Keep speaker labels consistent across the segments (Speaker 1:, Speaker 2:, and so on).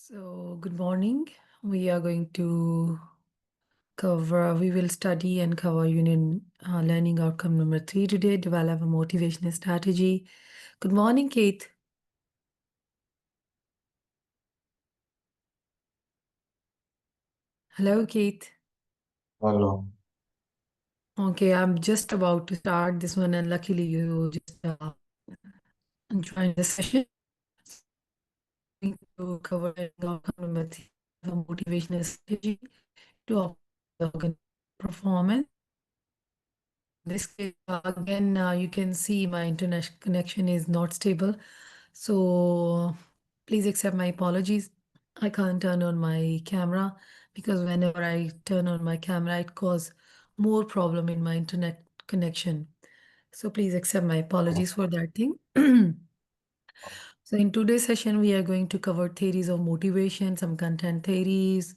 Speaker 1: So, good morning. We are going to we will study and cover unit learning outcome number 3 today, develop a motivational strategy. Good morning, Keith. Hello, Keith.
Speaker 2: Hello.
Speaker 1: Okay, I'm just about to start this one, and luckily you just joined the session. Going to cover learning outcome number 3, a motivational strategy to optimize performance. This case, again, you can see my internet connection is not stable. So please accept my apologies. I can't turn on my camera because whenever I turn on my camera, it causes more problem in my internet connection. So please accept my apologies for that thing. So in today's session, we are going to cover theories of motivation, some content theories,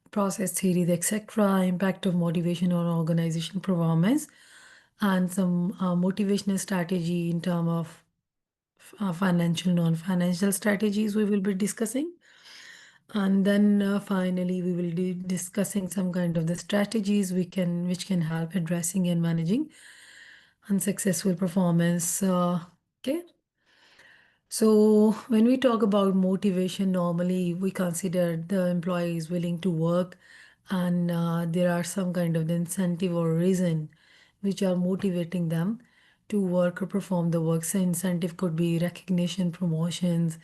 Speaker 1: process theories, etc., impact of motivation on organization performance, and some motivational strategy in terms of financial, non-financial strategies we will be discussing. And then finally, we will be discussing some kind of the strategies which can help addressing and managing unsuccessful performance. Okay. So when we talk about motivation, normally we consider the employee is willing to work, and there are some kind of the incentive or reason which are motivating them to work or perform the work. So incentive could be recognition, promotions,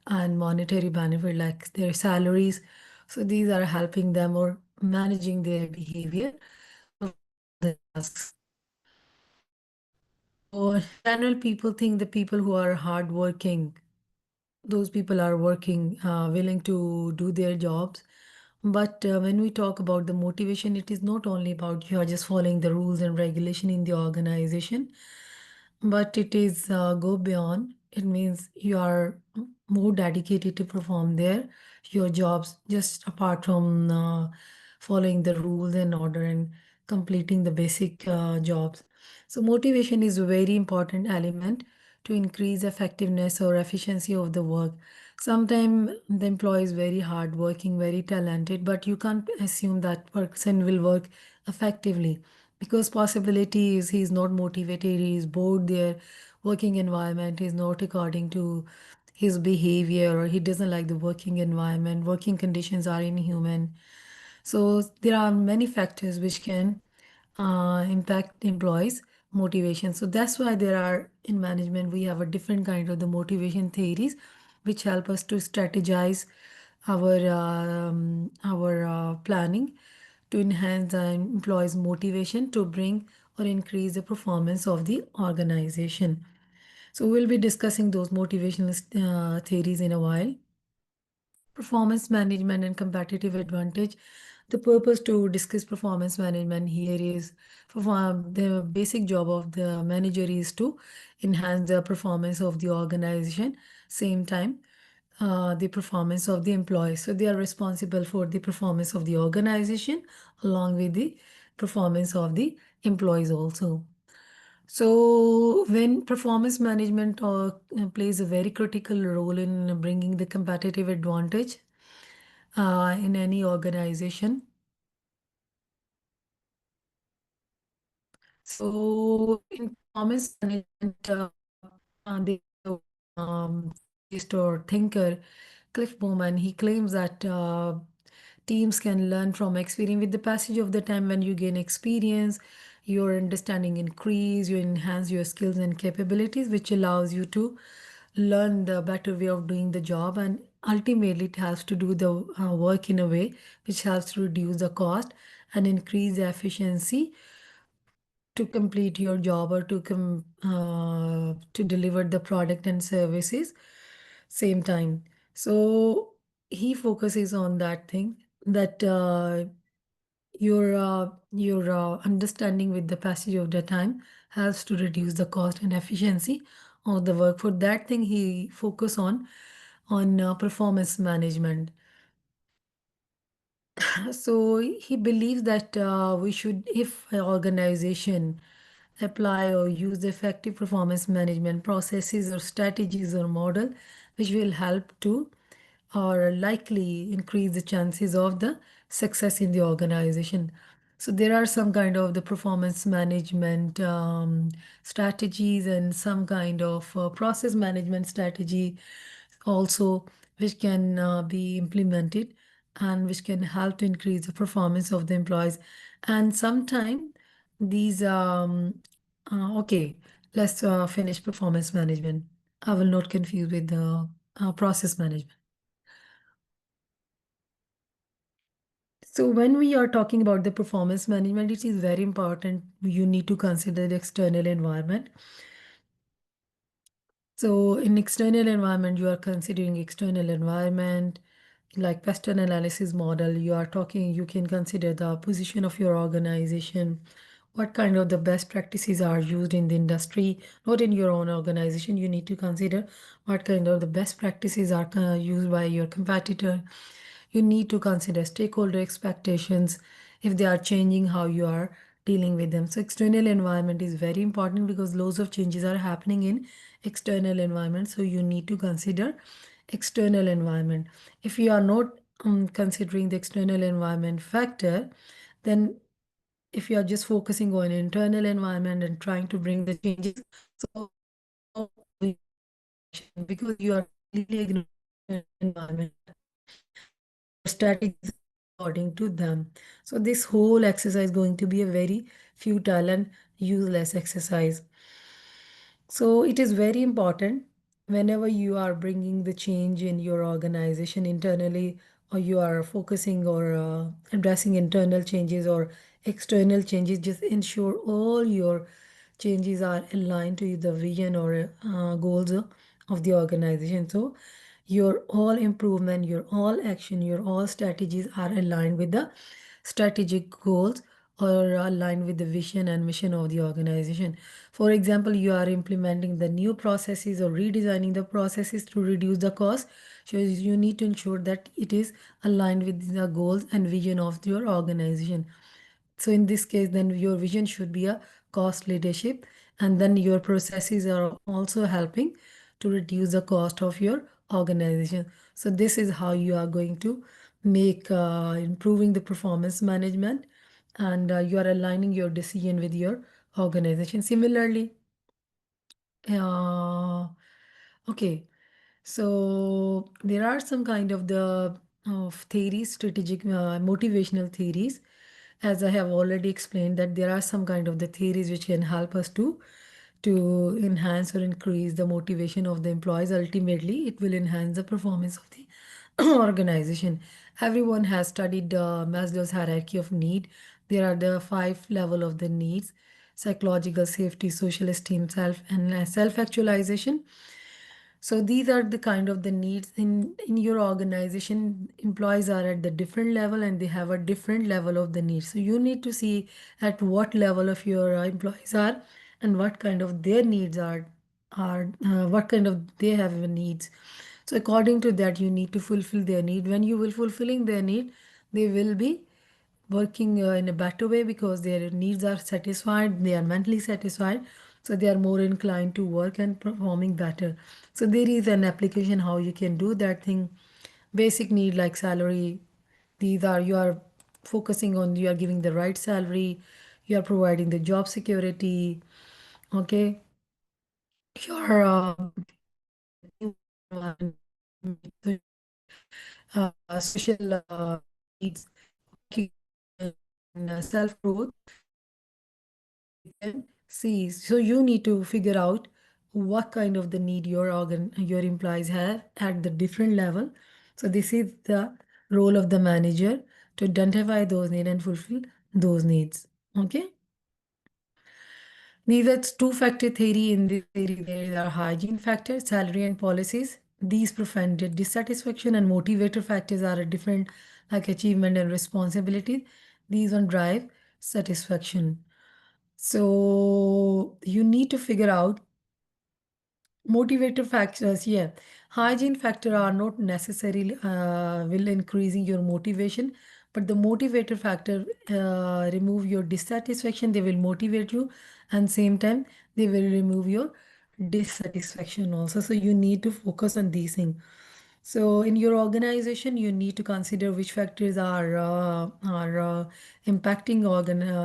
Speaker 1: and monetary benefit like their salaries. So these are helping them or managing their behavior. The tasks. So in general, people think the people who are hardworking, those people are working, willing to do their jobs. But when we talk about the motivation, it is not only about you are just following the rules and regulation in the organization, but it is go beyond. It means you are more dedicated to perform your jobs, just apart from following the rules and order and completing the basic jobs. So motivation is a very important element to increase effectiveness or efficiency of the work. Sometimes the employee is very hard working, very talented, but you can't assume that person will work effectively because possibility is he is not motivated, he is bored, their working environment is not according to his behavior, or he doesn't like the working environment, working conditions are inhuman. So there are many factors which can impact employees motivation. So that's why there are in management we have a different kind of the motivation theories which help us to strategize our planning to enhance the employees motivation to bring or increase the performance of the organization. So we'll be discussing those motivational theories in a while. Performance management and competitive advantage. The purpose to discuss performance management here is the basic job of the manager is to enhance the performance of the organization, same time the performance of the employees. So they are responsible for the performance of the organization along with the performance of the employees also. So when performance management plays a very critical role in bringing the competitive advantage in any organization. So in performance management, the scientist or thinker Cliff Bowman, he claims that teams can learn from experience. With the passage of the time, when you gain experience, your understanding increase, you enhance your skills and capabilities, which allows you to learn the better way of doing the job, and ultimately it helps to do the work in a way which helps to reduce the cost and increase the efficiency to complete your job or to deliver the product and services same time. So he focuses on that thing that your understanding with the passage of the time helps to reduce the cost and efficiency of the work. For that thing he focus on performance management. So he believes that we should, if an organization apply or use effective performance management processes or strategies or model, which will help to or likely increase the chances of the success in the organization. So there are some kind of the performance management strategies and some kind of process management strategy also, which can be implemented and which can help to increase the performance of the employees. And sometimes these okay, let's finish performance management. I will not confuse with the process management. So when we are talking about the performance management, it is very important. You need to consider the external environment. So in external environment, you are considering external environment, like pest analysis model. You are talking, you can consider the position of your organization, what kind of the best practices are used in the industry, not in your own organization. You need to consider what kind of the best practices are used by your competitor. You need to consider stakeholder expectations if they are changing how you are dealing with them. So external environment is very important because loads of changes are happening in external environment. So you need to consider external environment. If you are not considering the external environment factor, then if you are just focusing on internal environment and trying to bring the changes, so because you are completely ignoring environment strategies according to them. So this whole exercise is going to be a very futile and useless exercise. So it is very important whenever you are bringing the change in your organization internally, or you are focusing or addressing internal changes or external changes, just ensure all your changes are aligned to the vision or goals of the organization. So your all improvement, your all action, your all strategies are aligned with the strategic goals or aligned with the vision and mission of the organization. For example, you are implementing the new processes or redesigning the processes to reduce the cost. So you need to ensure that it is aligned with the goals and vision of your organization. So in this case, then your vision should be a cost leadership, and then your processes are also helping to reduce the cost of your organization. So this is how you are going to make improving the performance management, and you are aligning your decision with your organization. Similarly, uh, okay, so there are some kind of the of theories, strategic motivational theories. As I have already explained, that there are some kind of the theories which can help us to enhance or increase the motivation of the employees. Ultimately, it will enhance the performance of the organization. Everyone has studied Maslow's hierarchy of need. There are the five level of the needs: psychological safety, social esteem, self, and self-actualization. So these are the kind of the needs in your organization. Employees are at the different level and they have a different level of the needs. So you need to see at what level of your employees are and what kind of their needs are what kind of they have needs. So according to that, you need to fulfill their need. When you will fulfilling their need, they will be working in a better way because their needs are satisfied, they are mentally satisfied, so they are more inclined to work and performing better. So there is an application how you can do that thing. Basic need like salary, these are you are focusing on, you are giving the right salary, you are providing the job security, okay, your social needs, and self growth can see. So you need to figure out what kind of the need your employees have at the different level. So this is the role of the manager to identify those needs and fulfill those needs. Okay. These are two-factor theory. In this theory, there are hygiene factors, salary and policies. These prevent dissatisfaction, and motivator factors are a different, like achievement and responsibility. These one drive satisfaction. So you need to figure out motivator factors. Yeah, hygiene factor are not necessarily will increasing your motivation, but the motivator factor remove your dissatisfaction. They will motivate you, and same time they will remove your dissatisfaction also. So you need to focus on these things. So in your organization, you need to consider which factors are impacting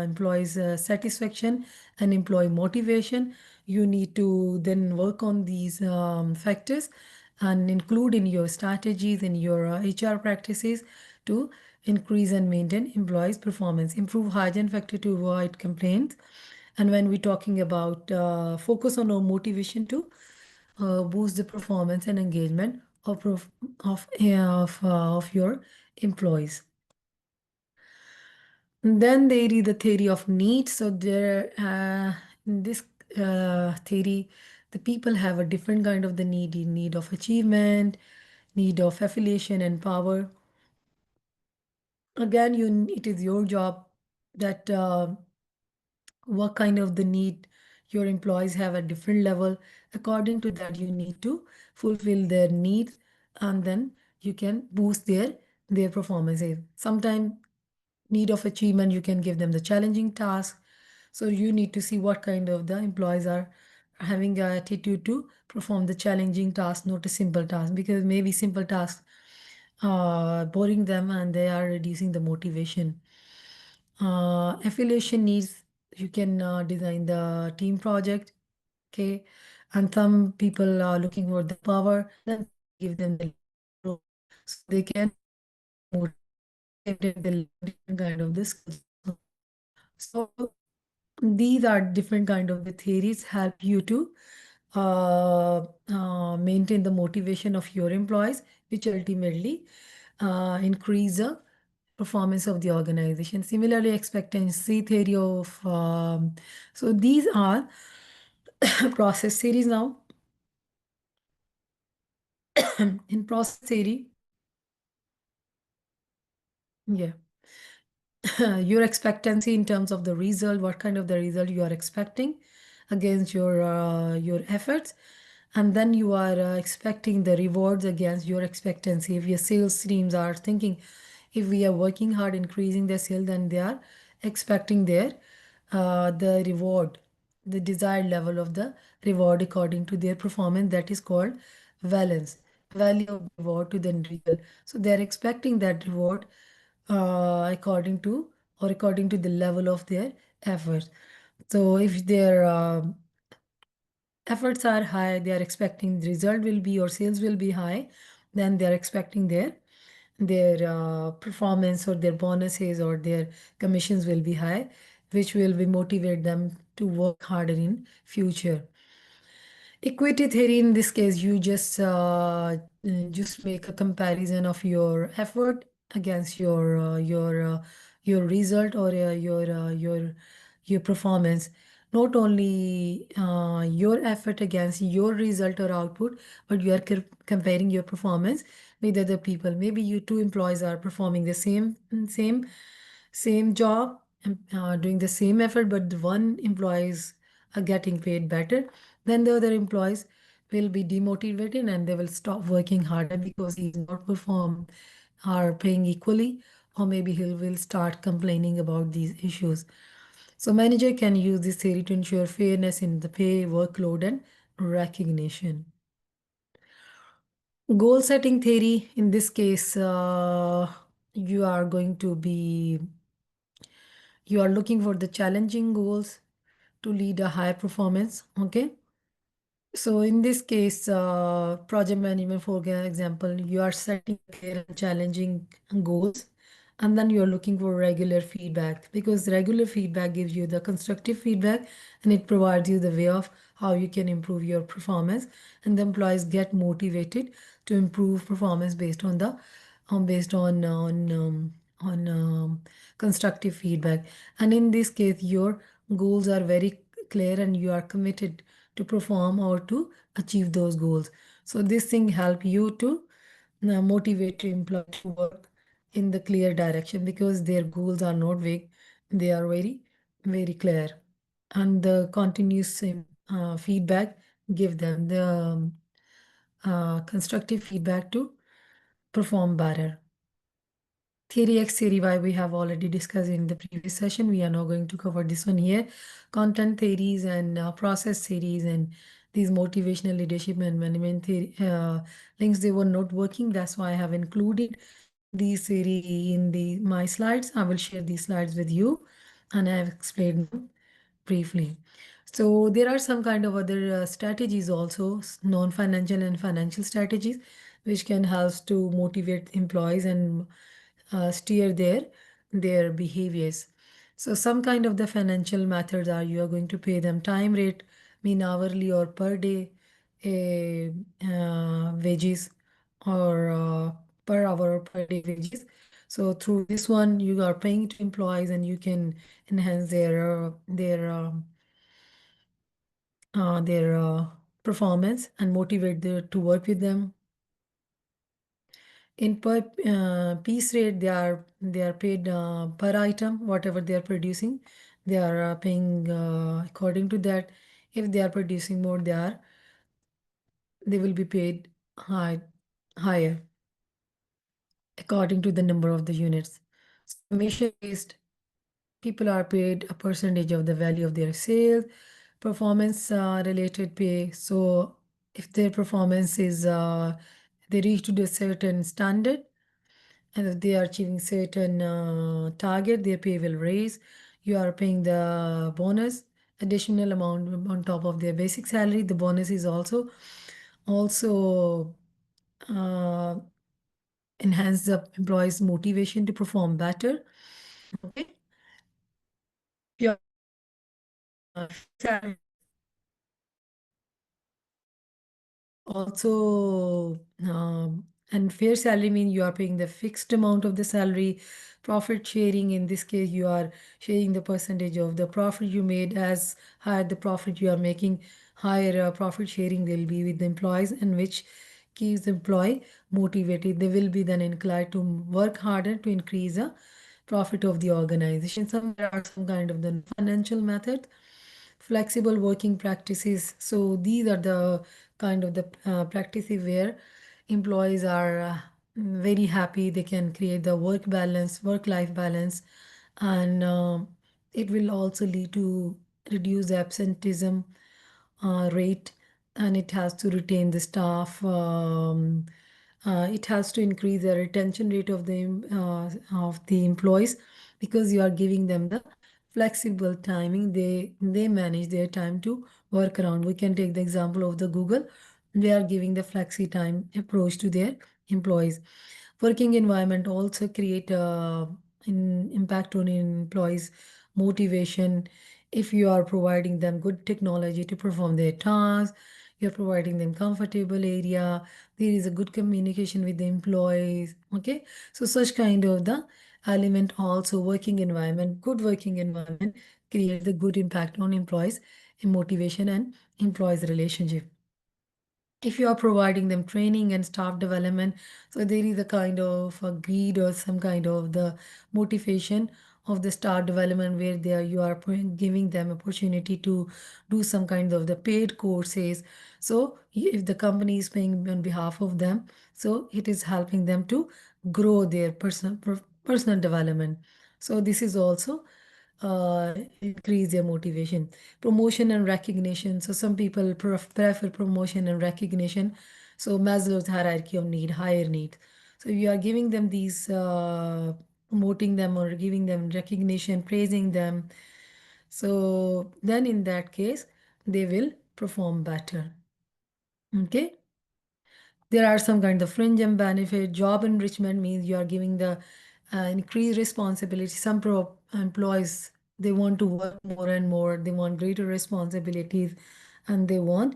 Speaker 1: employees' satisfaction and employee motivation. You need to then work on these factors and include in your strategies in your HR practices to increase and maintain employees' performance, improve hygiene factor to avoid complaints. And when we're talking about focus on our motivation to boost the performance and engagement of your employees. And then there is the theory of need. So there, in this theory, the people have a different kind of the need of achievement, need of affiliation and power. Again, it is your job that what kind of the need your employees have at different level. According to that, you need to fulfill their needs, and then you can boost their performances. Sometimes need of achievement, you can give them the challenging task. So you need to see what kind of the employees are having a attitude to perform the challenging task, not a simple task, because maybe simple tasks boring them and they are reducing the motivation. Affiliation needs, you can design the team project, okay? And some people are looking for the power, then give them the role so they can motivate the different kind of the skills. So these are different kind of the theories help you to maintain the motivation of your employees, which ultimately increase the performance of the organization. Similarly, expectancy theory of so these are process theories now. In process theory, yeah. Your expectancy in terms of the result, what kind of the result you are expecting against your efforts, and then you are expecting the rewards against your expectancy. If your sales teams are thinking, if we are working hard increasing their sale, then they are expecting their the reward, the desired level of the reward according to their performance. That is called valence, value of reward to the result. So they are expecting that reward according to or according to the level of their efforts. So if their efforts are high, they are expecting the result will be or sales will be high, then they are expecting their performance or their bonuses or their commissions will be high, which will be motivate them to work harder in future. Equity theory, in this case, you just make a comparison of your effort against your result or your performance. Not only your effort against your result or output, but you are comparing your performance with other people. Maybe you two employees are performing the same job, doing the same effort, but the one employees are getting paid better, then the other employees will be demotivated and they will stop working harder because he's not perform or paying equally, or maybe he will start complaining about these issues. So manager can use this theory to ensure fairness in the pay, workload, and recognition. Goal setting theory, in this case, you are going to be you are looking for the challenging goals to lead a high performance, okay? So in this case, project management, for example, you are setting clear and challenging goals, and then you're looking for regular feedback, because regular feedback gives you the constructive feedback and it provides you the way of how you can improve your performance, and the employees get motivated to improve performance based on the based on constructive feedback. And in this case, your goals are very clear and you are committed to perform or to achieve those goals. So this thing help you to motivate your employee to work in the clear direction, because their goals are not vague, they are very clear. And the continuous feedback give them the constructive feedback to perform better. Theory X, Theory Y, we have already discussed in the previous session. We are now going to cover this one here. Content theories and process theories and these motivational leadership and management theory, links, they were not working. That's why I have included these series in my slides. I will share these slides with you, and I have explained them briefly. So there are some kind of other strategies also, non-financial and financial strategies, which can help to motivate employees and steer their behaviors. So some kind of the financial methods are, you are going to pay them time rate, mean hourly or per day wages, or per hour or per day wages. So through this one, you are paying to employees, and you can enhance their performance and motivate to work with them. In per piece rate, they are paid per item, whatever they are producing. They are paying according to that. If they are producing more, they will be paid higher according to the number of the units. So commission based, people are paid a percentage of the value of their sales. Performance related pay. So if their performance is they reach to a certain standard, and if they are achieving certain target, their pay will raise. You are paying the bonus, additional amount on top of their basic salary. The bonus is also uh, enhance the employee's motivation to perform better. Okay. Your salary also, and fair salary mean you are paying the fixed amount of the salary. Profit sharing, in this case, you are sharing the percentage of the profit you made. As higher the profit you are making, higher profit sharing will be with the employees, and which keeps the employee motivated. They will be then inclined to work harder to increase the profit of the organization. There are some kind of the financial methods, flexible working practices. So these are the kind of the practices where employees are very happy. They can create the work balance, work-life balance, and it will also lead to reduce absenteeism rate, and it has to retain the staff. It has to increase the retention rate of the employees, because you are giving them the flexible timing. They manage their time to work around. We can take the example of the Google. They are giving the flexi time approach to their employees. Working environment also create impact on employees motivation. If you are providing them good technology to perform their tasks, you're providing them comfortable area, there is a good communication with the employees. Okay, so such kind of the element, also working environment, good working environment create the good impact on employees in motivation and employees relationship. If you are providing them training and staff development, so there is a kind of a greed or some kind of the motivation of the staff development, where you are giving them opportunity to do some kind of the paid courses. So if the company is paying on behalf of them, so it is helping them to grow their personal development. So this is also increase their motivation. Promotion and recognition. So some people prefer promotion and recognition. So Maslow's hierarchy of need, higher need. So you are giving them these, promoting them or giving them recognition, praising them. So then in that case, they will perform better. Okay. There are some kind of fringe and benefit. Job enrichment means you are giving the increased responsibility. Some employees, they want to work more and more. They want greater responsibilities, and they want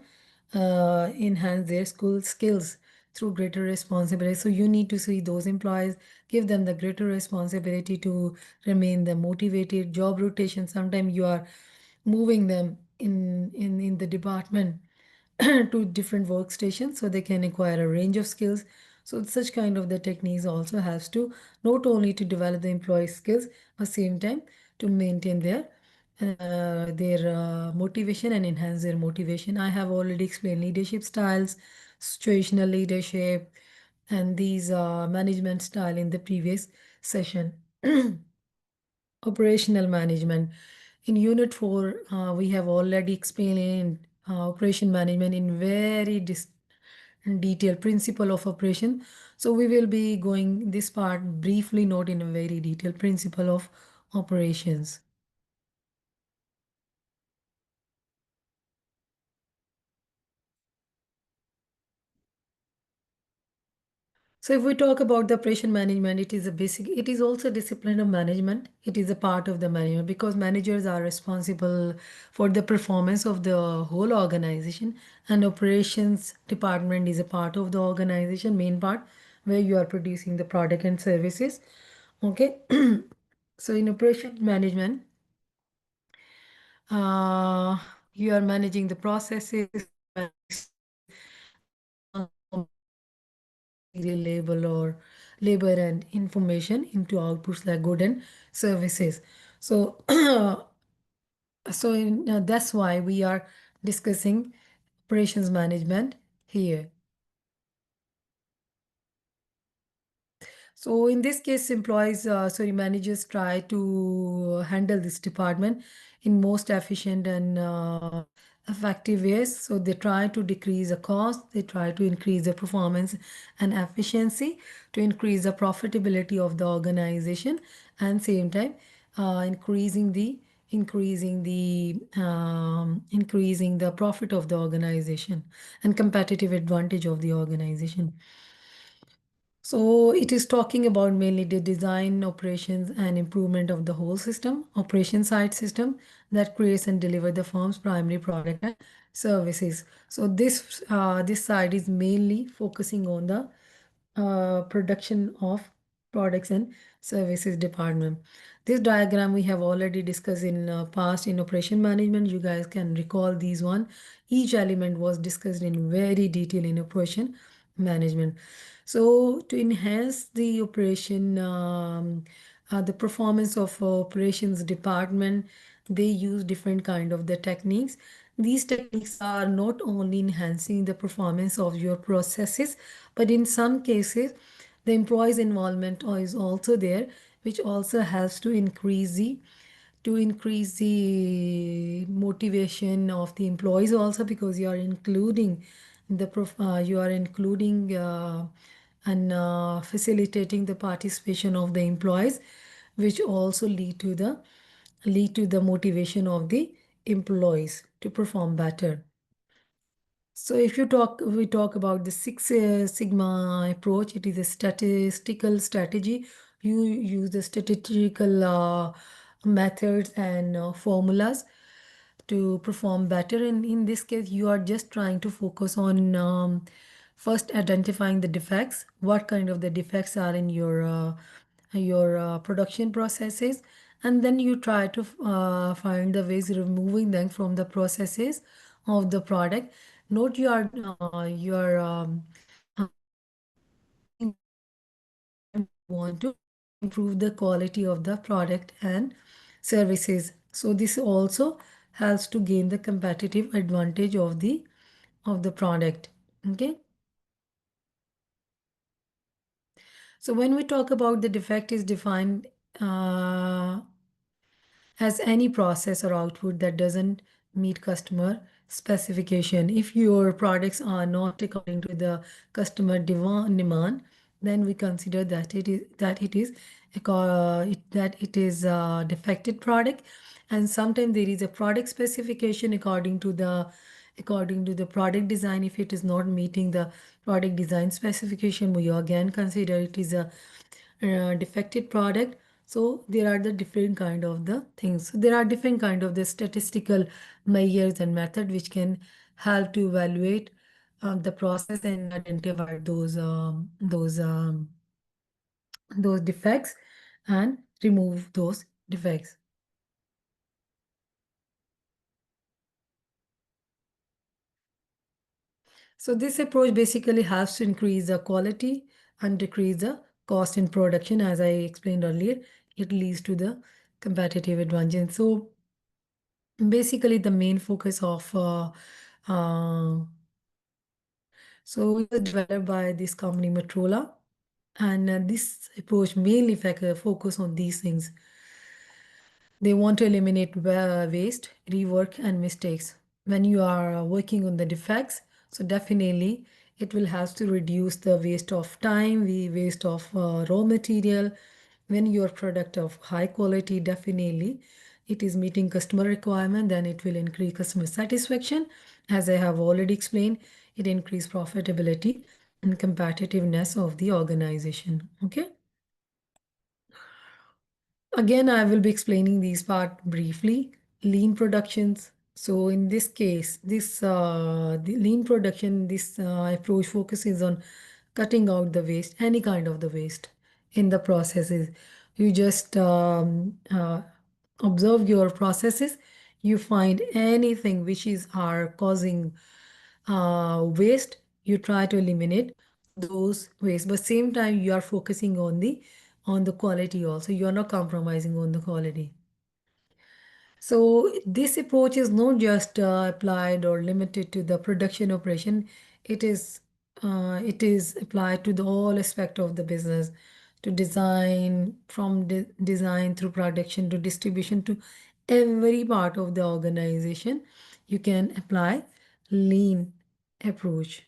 Speaker 1: enhance their school skills through greater responsibility. So you need to see those employees, give them the greater responsibility to remain the motivated. Job rotation. Sometimes you are moving them in the department to different workstations, so they can acquire a range of skills. So such kind of the techniques also has to not only to develop the employee skills, but same time to maintain their motivation and enhance their motivation. I have already explained leadership styles, situational leadership, and these management style in the previous session. Operational management. In Unit 4, we have already explained operation management in very detailed principle of operation. So we will be going this part briefly, not in a very detailed principle of operations. So if we talk about the operation management, it is also a discipline of management. It is a part of the management because managers are responsible for the performance of the whole organization, and operations department is a part of the organization, main part where you are producing the product and services. Okay. So in operation management, uh, you are managing the processes, label or labor and information into outputs like good and services. So that's why we are discussing operations management here. So in this case, managers try to handle this department in most efficient and effective ways. So they try to decrease the cost, they try to increase the performance and efficiency, to increase the profitability of the organization, and same time increasing the profit of the organization and competitive advantage of the organization. So it is talking about mainly the design, operations, and improvement of the whole system, operation side system that creates and deliver the firm's primary product and services. So this side is mainly focusing on the production of products and services department. This diagram we have already discussed in past in operation management. You guys can recall these one. Each element was discussed in very detail in operation management. So to enhance the the performance of operations department, they use different kind of the techniques. These techniques are not only enhancing the performance of your processes, but in some cases, the employees' involvement is also there, which also helps to increase the motivation of the employees also, because you are including you are including and facilitating the participation of the employees, which also lead to the motivation of the employees to perform better. So if we talk about the Six Sigma approach. It is a statistical strategy. You use the statistical methods and formulas to perform better. And in this case, you are just trying to focus on first identifying the defects, what kind of the defects are in your production processes, and then you try to find the ways removing them from the processes of the product. Note you are want to improve the quality of the product and services. So this also helps to gain the competitive advantage of the product. Okay. So when we talk about the defect is defined uh, as any process or output that doesn't meet customer specification. If your products are not according to the customer demand, then we consider that it is a defective product. And sometimes there is a product specification according to the product design. If it is not meeting the product design specification, we again consider it is a defective product. So there are the different kind of the things. So there are different kind of the statistical measures and method which can help to evaluate the process and identify those defects and remove those defects. So this approach basically helps to increase the quality and decrease the cost in production. As I explained earlier, it leads to the competitive advantage. So basically the main focus of uh, so it was developed by this company Motorola, and this approach mainly focus on these things. They want to eliminate waste, rework, and mistakes. when you are working on the defects. So definitely it will have to reduce the waste of time, the waste of raw material. When your product of high quality, definitely it is meeting customer requirement, then it will increase customer satisfaction. As I have already explained, it increase profitability and competitiveness of the organization. Okay. Again, I will be explaining these part briefly. Lean productions. So in this case, the lean production, this approach focuses on cutting out the waste, any kind of the waste in the processes. You just observe your processes. You find anything which is are causing waste. You try to eliminate those waste, but same time you are focusing on the quality also. You are not compromising on the quality. So this approach is not just applied or limited to the production operation. It is applied to the all aspect of the business, to design, from design through production to distribution to every part of the organization. You can apply lean approach.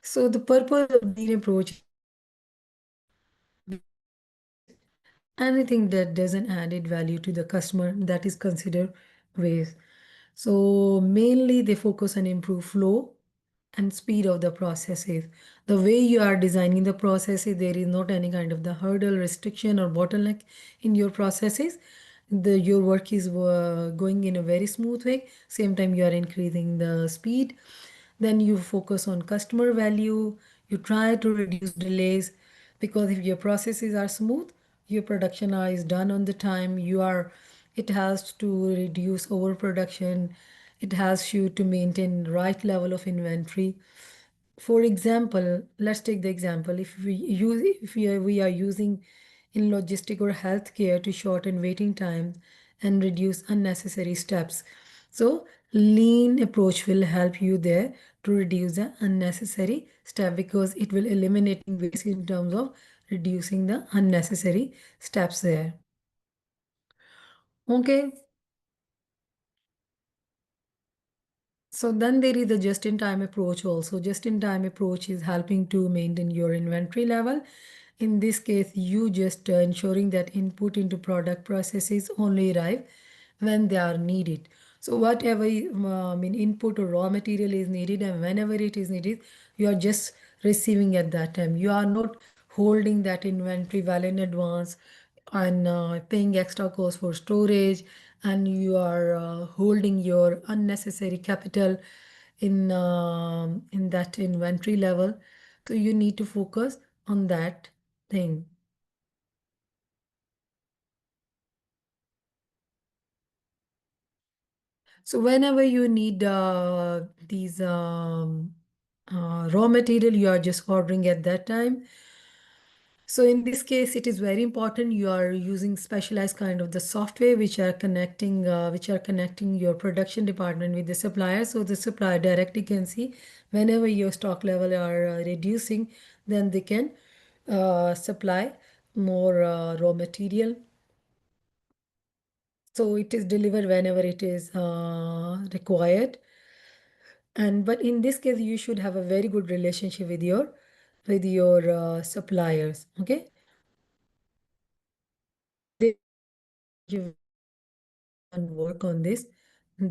Speaker 1: So the purpose of lean approach, anything that doesn't added value to the customer, that is considered waste. So mainly they focus on improve flow and speed of the processes. The way you are designing the processes, there is not any kind of the hurdle, restriction or bottleneck in your processes. Your work is going in a very smooth way. Same time you are increasing the speed. Then you focus on customer value. You try to reduce delays, because if your processes are smooth, your production is done on the time. It has to reduce overproduction. It has you to maintain right level of inventory. For example, let's take the example. If we are using in logistic or healthcare to shorten waiting time and reduce unnecessary steps. So lean approach will help you there to reduce the unnecessary step, because it will eliminating waste in terms of reducing the unnecessary steps there. Okay. So then there is the just-in-time approach also. Just-in-time approach is helping to maintain your inventory level. In this case, you just ensuring that input into product processes only arrive when they are needed. So whatever input or raw material is needed, and whenever it is needed, you are just receiving at that time. You are not holding that inventory well in advance and paying extra cost for storage, and you are holding your unnecessary capital in that inventory level. So you need to focus on that thing. So whenever you need these raw material, you are just ordering at that time. So in this case, it is very important you are using specialized kind of the software which are connecting your production department with the supplier. So the supplier directly can see whenever your stock level are reducing, then they can supply more raw material. So it is delivered whenever it is required. And but in this case, you should have a very good relationship with your suppliers. Okay. They give and work on this on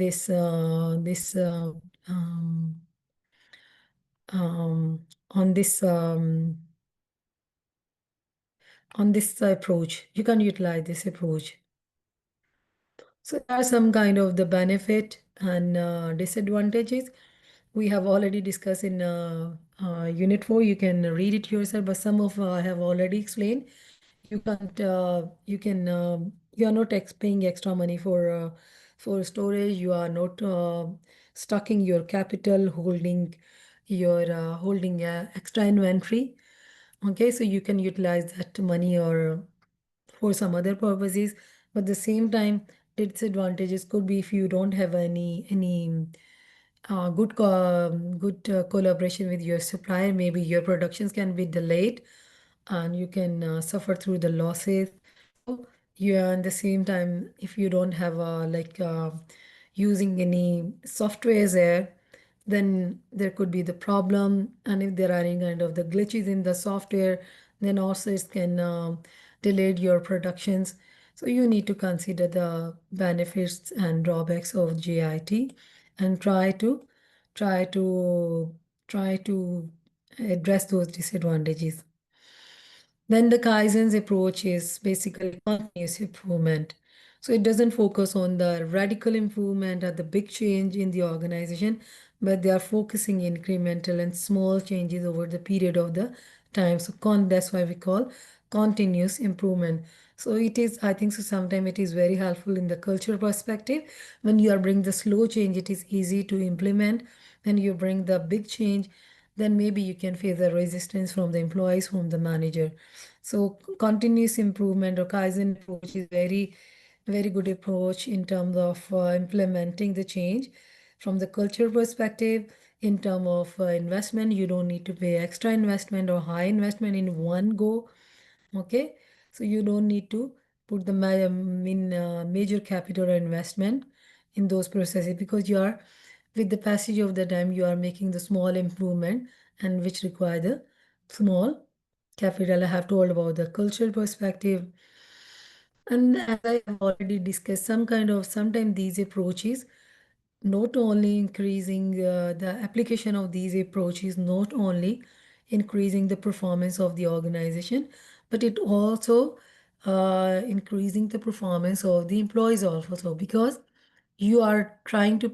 Speaker 1: this approach. You can utilize this approach. So there are some kind of the benefit and disadvantages we have already discussed in unit 4. You can read it yourself, but some of I have already explained. You are not paying extra money for storage. You are not stocking your capital, holding extra inventory. Okay, so you can utilize that money or for some other purposes. But the same time, disadvantages could be if you don't have any good collaboration with your supplier. Maybe your productions can be delayed, and you can suffer through the losses. So yeah, at the same time, if you don't have using any softwares there, then there could be the problem. And if there are any kind of the glitches in the software, then also it can delay your productions. So you need to consider the benefits and drawbacks of GIT and try to try to address those disadvantages. Then the Kaizen's approach is basically continuous improvement. So it doesn't focus on the radical improvement or the big change in the organization, but they are focusing incremental and small changes over the period of the time. So that's why we call continuous improvement. So it is, I think so sometimes it is very helpful in the culture perspective. When you are bring the slow change, it is easy to implement. When you bring the big change, then maybe you can face the resistance from the employees, from the manager. So continuous improvement or Kaizen approach is very good approach in terms of implementing the change from the culture perspective. In terms of investment, you don't need to pay extra investment or high investment in one go. Okay, so you don't need to put the major capital or investment in those processes, because you are, with the passage of the time, you are making the small improvement and which require the small capital. I have told about the cultural perspective. And as I have already discussed, sometimes these approaches not only increasing the application of these approaches, not only increasing the performance of the organization, but it also increasing the performance of the employees also, because you are trying to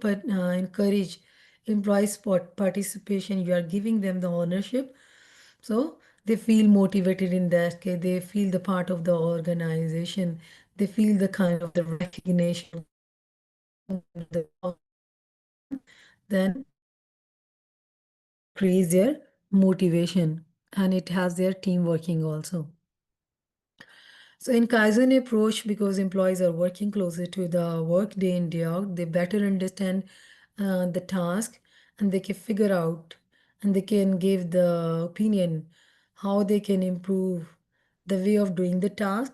Speaker 1: encourage employees participation, you are giving them the ownership, so they feel motivated in that case, they feel the part of the organization, they feel the kind of the recognition, the, then increase their motivation, and it has their team working also. So in Kaizen approach, because employees are working closer to the work day in day out, they better understand the task, and they can figure out and they can give the opinion how they can improve the way of doing the task,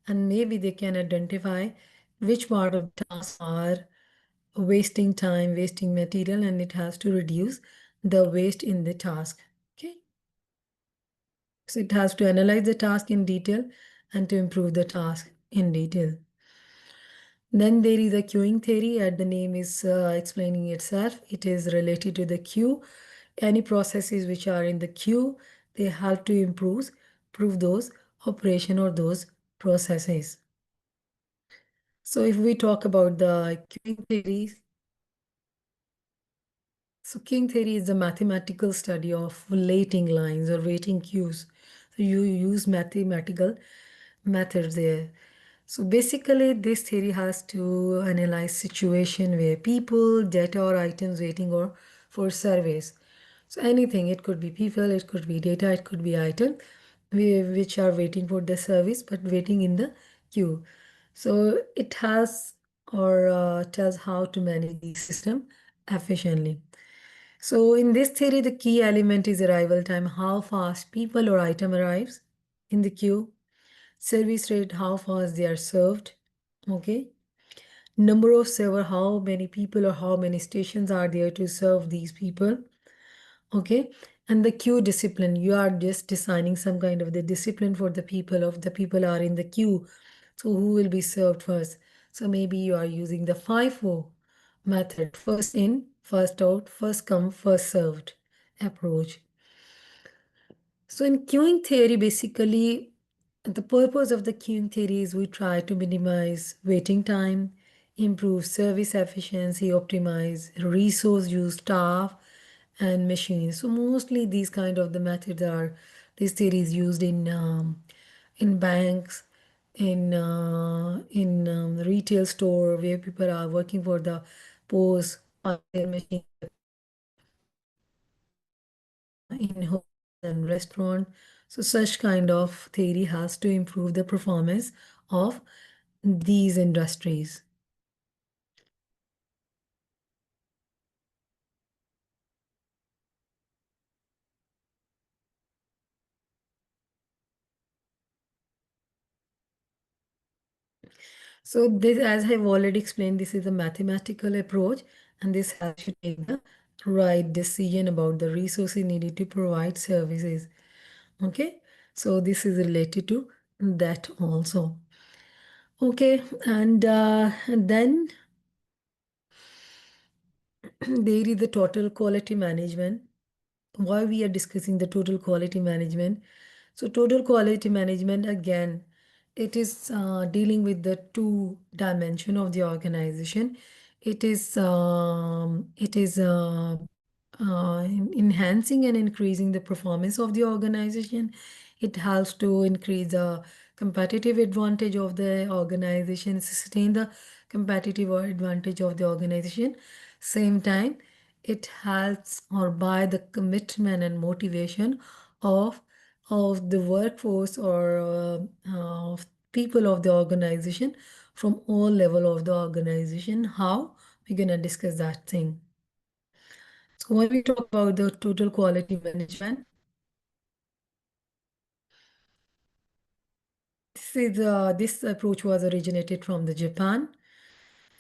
Speaker 1: and maybe they can identify which part of the task are wasting time, wasting material, and it has to reduce the waste in the task. Okay. So it has to analyze the task in detail and to improve the task in detail. Then there is a queuing theory, as the name is explaining itself. It is related to the queue. Any processes which are in the queue, they help to improve those operation or those processes. So if we talk about the queuing theories, so queuing theory is the mathematical study of waiting lines or waiting queues. So you use mathematical methods there. So basically, this theory has to analyze situation where people, data, or items waiting or for surveys. So anything, it could be people, it could be data, it could be item, which are waiting for the service but waiting in the queue. So it has or tells how to manage the system efficiently. So in this theory, the key element is arrival time, how fast people or item arrives in the queue, service rate, how fast they are served, okay, number of server, how many people or how many stations are there to serve these people, okay, and the queue discipline, you are just designing some kind of the discipline for the people of the people are in the queue, so who will be served first. So maybe you are using the FIFO method, first in, first out, first come, first served approach. So in queuing theory, basically, the purpose of the queuing theory is we try to minimize waiting time, improve service efficiency, optimize resource use, staff, and machines. So mostly these kind of the methods are, this theory is used in banks, in retail store where people are working for the post machine, in hotels and restaurant. So such kind of theory has to improve the performance of these industries. So this, as I've already explained, this is a mathematical approach, and this helps you take the right decision about the resources needed to provide services. Okay, so this is related to that also. Okay, and then there is the total quality management. Why we are discussing the total quality management? So total quality management, again, it is dealing with the two dimension of the organization. It is enhancing and increasing the performance of the organization. It helps to increase the competitive advantage of the organization, sustain the competitive advantage of the organization. Same time, it helps or by the commitment and motivation of of the workforce or of people of the organization from all level of the organization. How we're gonna discuss that thing. So when we talk about the total quality management, this approach was originated from the Japan,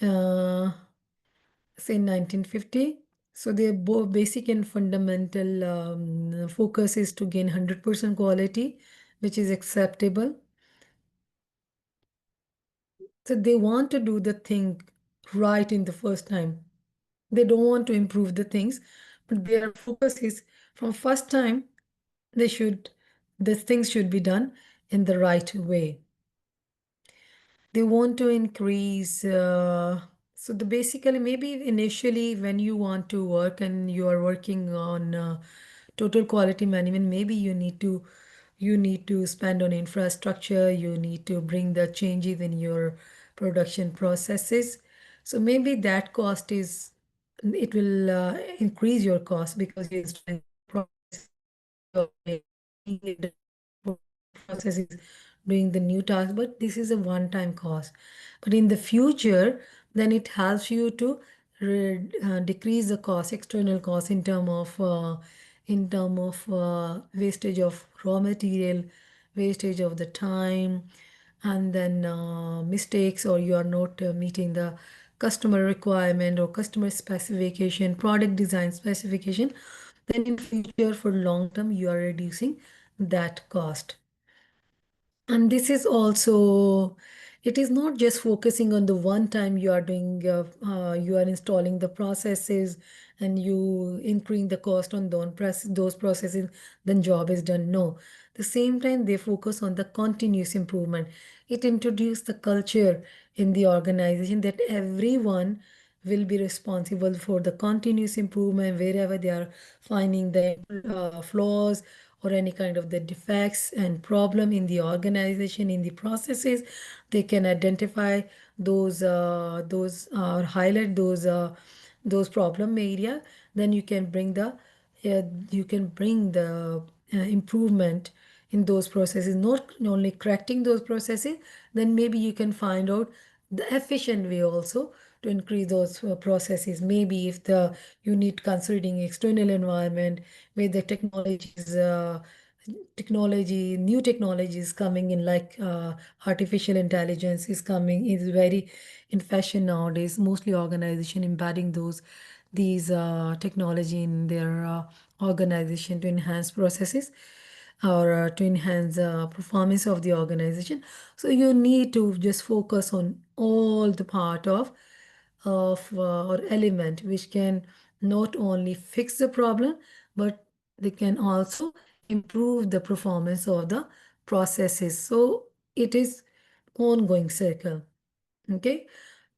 Speaker 1: uh, say in 1950. So the basic and fundamental focus is to gain 100% quality, which is acceptable. So they want to do the thing right in the first time. They don't want to improve the things, but their focus is from first time they should the things should be done in the right way. They want to increase so the basically maybe initially when you want to work and you are working on total quality management, maybe you need to spend on infrastructure, you need to bring the changes in your production processes. So maybe that cost is it will increase your cost because you're installing processes, processes, doing the new task, but this is a one-time cost. But in the future, then it helps you to decrease the cost, external cost in term of wastage of raw material, wastage of the time, and then mistakes, or you are not meeting the customer requirement or customer specification, product design specification, then in future for long term you are reducing that cost. And this is also, it is not just focusing on the one time you are doing, you are installing the processes and you increasing the cost on those processes, then job is done. No, the same time they focus on the continuous improvement. It introduced the culture in the organization that everyone will be responsible for the continuous improvement wherever they are finding the flaws or any kind of the defects and problem in the organization, in the processes. They can identify those or highlight those problem area. Then you can bring the improvement in those processes, not only correcting those processes. Then maybe you can find out the efficient way also to increase those processes. Maybe if the you need considering external environment where the new technology is coming in, like artificial intelligence is coming, is very in fashion nowadays. Mostly organization embedding these technology in their organization to enhance processes or to enhance performance of the organization. So you need to just focus on all the part of or element which can not only fix the problem, but they can also improve the performance of the processes. So it is ongoing circle. Okay,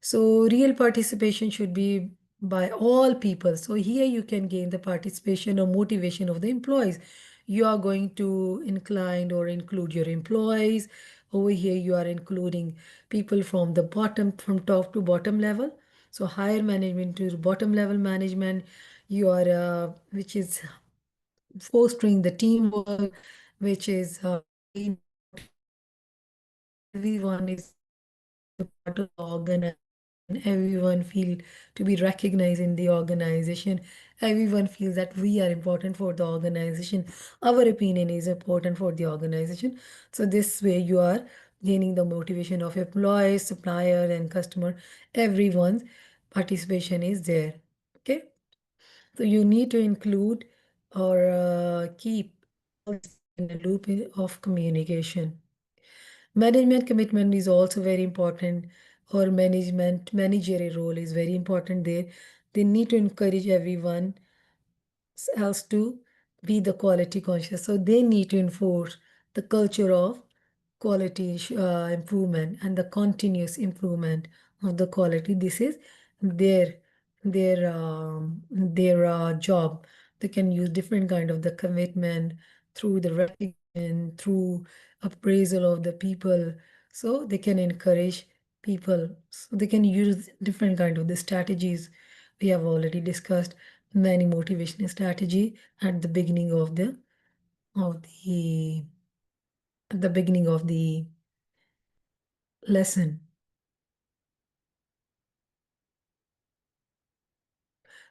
Speaker 1: so real participation should be by all people. So here you can gain the participation or motivation of the employees. You are going to incline or include your employees. Over here, you are including people from the bottom, from top to bottom level. So higher management to bottom level management. You are, which is fostering the teamwork, which is everyone is a part of the organization. Everyone feel to be recognized in the organization. Everyone feels that we are important for the organization. Our opinion is important for the organization. So this way gaining the motivation of employees, supplier, and customer. Everyone's participation is there. Okay, so you need to include or keep all in a loop of communication. Management commitment is also very important, or managerial role is very important there. They need to encourage everyone else to be the quality conscious. So they need to enforce the culture of quality improvement and the continuous improvement of the quality. This is their their job. They can use different kind of the commitment through the recognition, through appraisal of the people. So they can encourage people. So they can use different kind of the strategies. We have already discussed many motivational strategy at the beginning of the at the beginning of the lesson.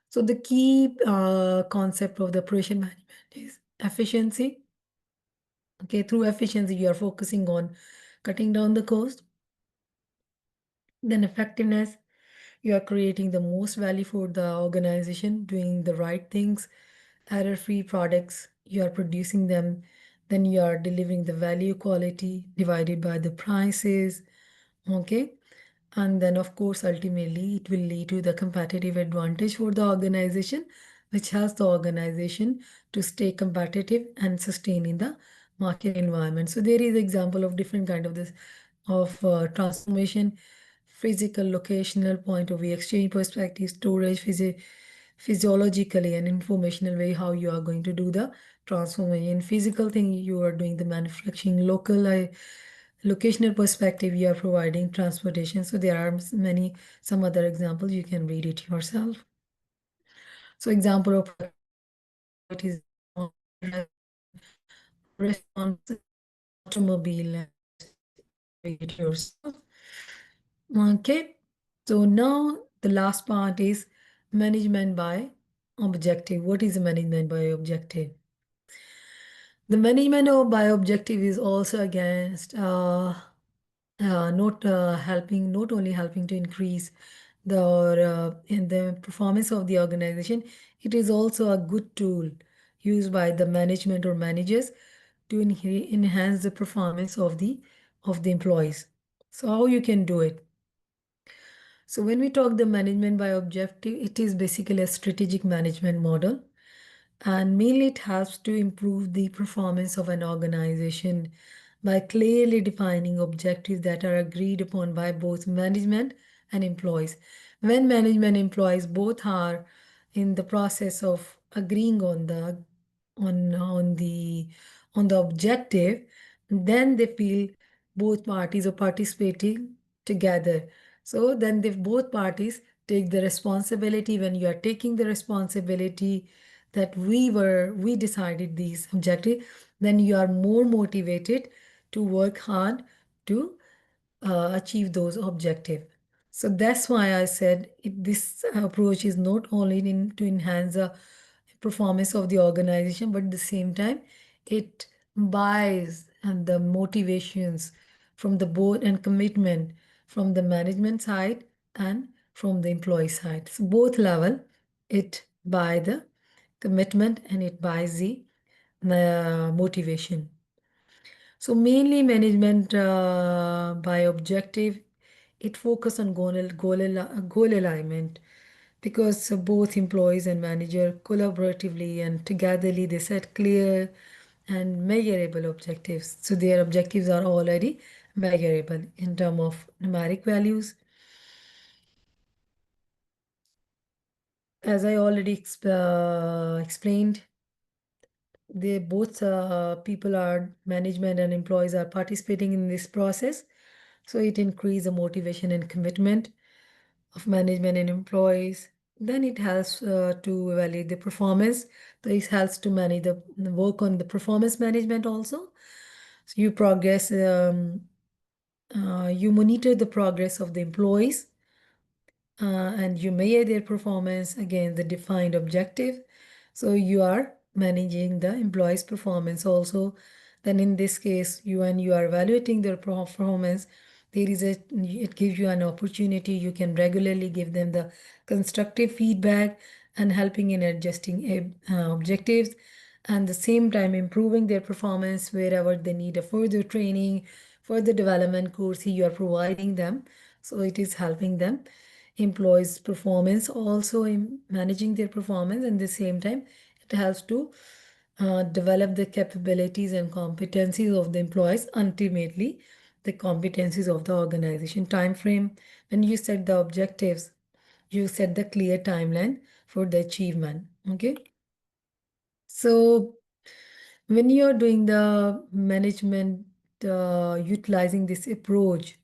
Speaker 1: So the key concept of the operation management is efficiency. Okay, through efficiency, you are focusing on cutting down the cost. Then effectiveness, you are creating the most value for the organization, doing the right things, error-free products, you are producing them. Then you are delivering the value quality divided by the prices. Okay, and then of course ultimately it will lead to the competitive advantage for the organization, which helps the organization to stay competitive and sustain in the market environment. So there is example of different kind of this of transformation, physical locational point of view, exchange perspective, storage, physiologically and informational way how you are going to do the transformation. Physical thing, you are doing the manufacturing. Local locational perspective, you are providing transportation. So there are many some other examples, you can read it yourself. So example of it is restaurants, automobile, and read it yourself. Okay, so now the last part is management by objective. What is management by objective? The management of by objective is also against not only helping to increase the in the performance of the organization, it is also a good tool used by the management or managers to enhance the performance of the employees. So how you can do it? So when we talk the management by objective, it is basically a strategic management model, and mainly it helps to improve the performance of an organization by clearly defining objectives that are agreed upon by both management and employees. When management and employees both are in the process of agreeing on the objective, then they feel both parties are participating together. So then if both parties take the responsibility, when you are taking the responsibility that we decided these objective, then you are more motivated to work hard to achieve those objectives. So that's why I said this approach is not only to enhance the performance of the organization, but at the same time, it buys and the motivations from the board and commitment from the management side and from the employee side. So both level, it buy the commitment and it buys the motivation. So mainly management by objective, it focus on goal alignment, because both employees and manager collaboratively and togetherly they set clear and measurable objectives. So their objectives are already measurable in terms of numeric values. As I already explained, they both people are management and employees are participating in this process. So it increases the motivation and commitment of management and employees. Then it helps to evaluate the performance. So it helps to manage the work on the performance management also. So you monitor the progress of the employees and you measure their performance against the defined objective. So you are managing the employees' performance also. then in this case, when you are evaluating their performance, it gives you an opportunity. You can regularly give them the constructive feedback and helping in adjusting objectives, and the same time improving their performance wherever they need a further training, further development course you are providing them. So it is helping them employees performance, also in managing their performance, and the same time it helps to develop the capabilities and competencies of the employees, ultimately the competencies of the organization. Time frame, when you set the objectives, you set the clear timeline for the achievement. Okay, so when you're doing the management, utilizing this approach,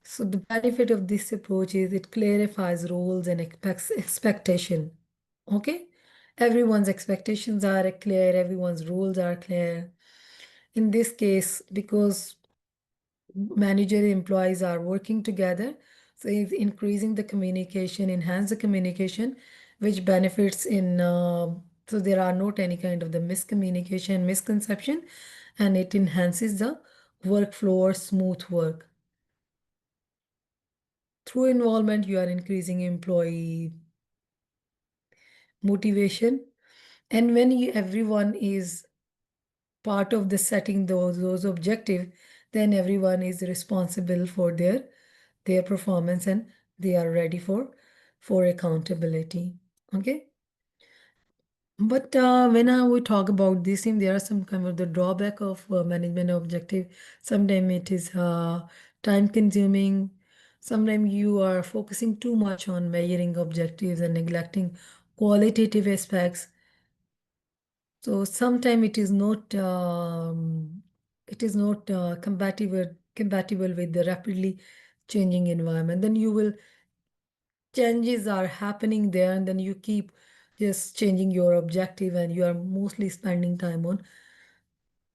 Speaker 1: so the benefit of this approach is it clarifies roles and expectation. Okay, everyone's expectations are clear, everyone's roles are clear. In this case, because manager and employees are working together, so it's increasing the communication, enhance the communication, which benefits in so there are not any kind of the miscommunication, misconception, and it enhances the workflow or smooth work. Through involvement, you are increasing employee motivation, and when everyone is part of the setting those objectives, then everyone is responsible for their performance, and they are ready for accountability. Okay, but when we talk about this thing, there are some kind of the drawback of management objective. Sometimes it is time consuming. Sometimes you are focusing too much on measuring objectives and neglecting qualitative aspects. So sometimes it is not compatible with the rapidly changing environment. Then you will changes are happening there, and then you keep just changing your objective, and you are mostly spending time on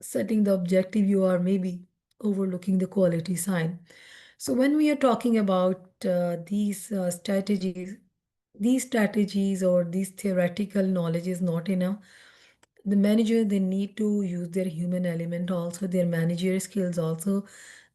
Speaker 1: setting the objective. You are maybe overlooking the quality side. So when we are talking about these strategies or these theoretical knowledge is not enough. The manager, they need to use their human element also, their managerial skills also.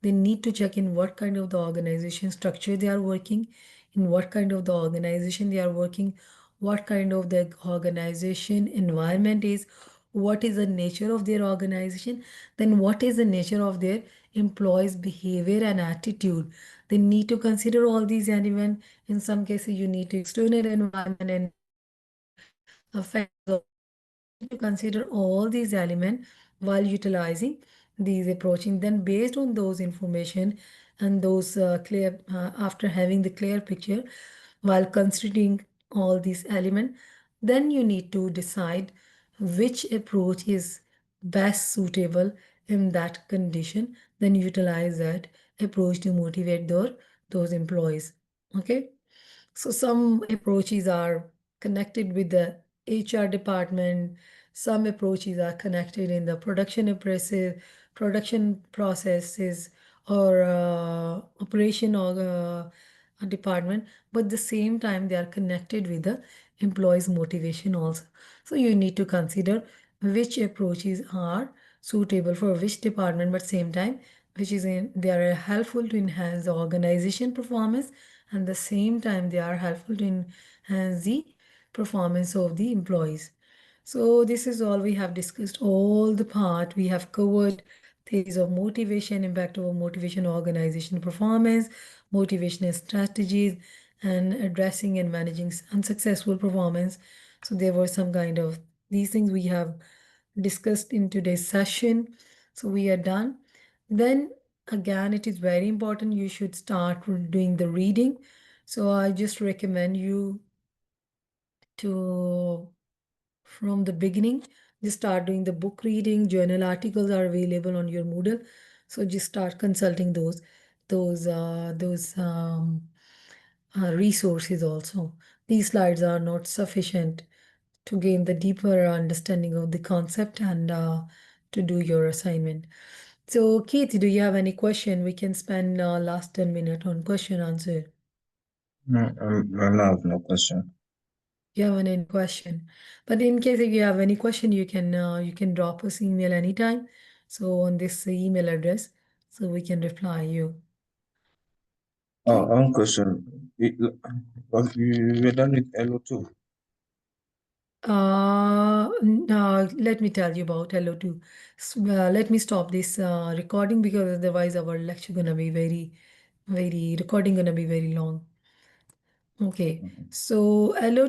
Speaker 1: They need to check in what kind of the organization structure they are working, in what kind of the organization they are working, what kind of the organization environment is, what is the nature of their organization, then what is the nature of their employees behavior and attitude. They need to consider all these elements. In some cases you need to external environment and internal factors. You need to consider all these elements while utilizing these approaching. Then based on those information and those after having the clear picture, while considering all these elements, then you need to decide which approach is best suitable in that condition. Then utilize that approach to motivate those employees. Okay. So some approaches are connected with the HR department. Some approaches are connected in the production processes or operation or department. But at the same time, they are connected with the employees' motivation also. So you need to consider which approaches are suitable for which department, but same time, they are helpful to enhance the organization performance, and the same time they are helpful to enhance the performance of the employees. So this is all we have discussed, all the part we have covered: theories of motivation, impact of motivation, organization performance, motivational strategies, and addressing and managing unsuccessful performance. So there were some kind of these things we have discussed in today's session. So we are done. Then again, it is very important you should start doing the reading. So I just recommend you to, from the beginning, just start doing the book reading. Journal articles are available on your Moodle, so just start consulting those resources also. These slides are not sufficient to gain the deeper understanding of the concept and to do your assignment. So Keith, do you have any question? We can spend last 10 minutes on question answer.
Speaker 2: I have no question.
Speaker 1: You have any question? But in case if you have any question, you can drop us email anytime. So on this email address, so we can reply you.
Speaker 2: Oh,
Speaker 1: Okay.
Speaker 2: one question. But we're done with LO2.
Speaker 1: Let me tell you about LO2. Let me stop this recording because otherwise our lecture gonna be very recording gonna be very long. Okay, so LO2